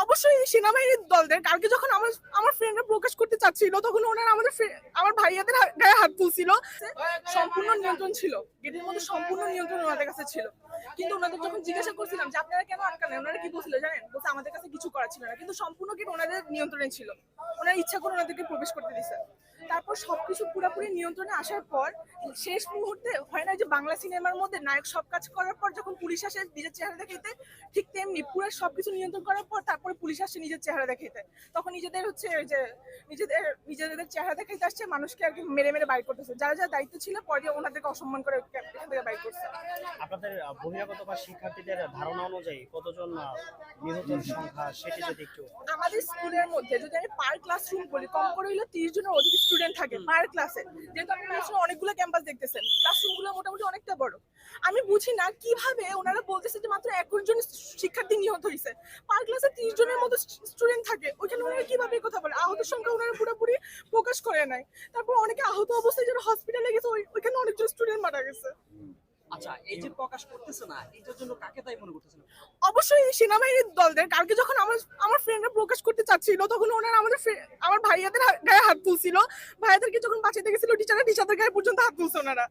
অবশ্যই সেনাবাহিনীর দলদের কালকে যখন আমার আমার ফ্রেন্ডরা প্রকাশ করতে চাচ্ছিল তখন ওনারা আমার ভাইয়াদের গায়ে হাত তুলছিল। সম্পূর্ণ নিয়ন্ত্রণ ছিল, গেটের মধ্যে সম্পূর্ণ নিয়ন্ত্রণ ওনাদের কাছে ছিল। কিন্তু ওনাদের যখন জিজ্ঞাসা করছিলাম যে আপনারা কেন আটকালেন, ওনারা কি বলছিল জানেন? বলছে আমাদের কাছে কিছু করা ছিল না, কিন্তু সম্পূর্ণ গেট ওনাদের নিয়ন্ত্রণে ছিল। ওনারা ইচ্ছা করে ওনাদেরকে প্রবেশ করতে দিছে। তারপর সবকিছু পুরোপুরি নিয়ন্ত্রণে আসার পর শেষ মুহূর্তে হয় না যে বাংলা সিনেমার মধ্যে নায়ক সব কাজ করার পর যখন পুলিশ আসে নিজের চেহারা দেখাইতে, ঠিক তেমনি পুরো সবকিছু নিয়ন্ত্রণ করার পর তারপরে পুলিশ আসছে নিজের চেহারা দেখাইতে। তখন নিজেদের হচ্ছে যে নিজেদের চেহারা দেখাইতে আসছে, মানুষকে আর কি মেরে মেরে বাইর করতেছে। যারা যারা দায়িত্ব ছিল পরে ওনাদেরকে অসম্মান করে এখান থেকে বাইর করছে। আপনাদের বহিরাগত বা শিক্ষার্থীদের ধারণা অনুযায়ী কতজন নিহতের সংখ্যা সেটি যদি একটু। আমাদের স্কুলের মধ্যে যদি আমি পার ক্লাসরুম বলি, কম করে হইলে 30 জনের অধিক স্টুডেন্ট থাকে পার ক্লাসে। যেহেতু আপনি ক্লাসরুমে অনেকগুলো ক্যাম্পাস দেখতেছেন, ক্লাসরুমগুলো মোটামুটি অনেকটা বড়। আমি বুঝি না কিভাবে ওনারা বলতেছে যে মাত্র 21 জন শিক্ষার্থী নিহত হয়েছে। পার ক্লাসে 30 জনের মতো স্টুডেন্ট থাকে, ওইখানে ওনারা কিভাবে কথা বলে? আহতের সংখ্যা ওনারা পুরোপুরি প্রকাশ করে নাই। তারপর অনেকে আহত অবস্থায় যারা হসপিটালে গেছে, ওইখানে অনেকজন স্টুডেন্ট মারা গেছে। আচ্ছা, এই যে প্রকাশ করতেছে না, এটার জন্য কাকে দায়ী মনে করতেছেন? অবশ্যই সেনাবাহিনীর দলদের কালকে যখন আমার ফ্রেন্ডরা প্রকাশ করতে চাচ্ছিল তখন ওনারা আমার ভাইয়াদের গায়ে হাত তুলছিল। ভাইয়াদেরকে যখন বাঁচাতে গেছিল টিচারদের গায়ে পর্যন্ত হাত তুলছে ওনারা।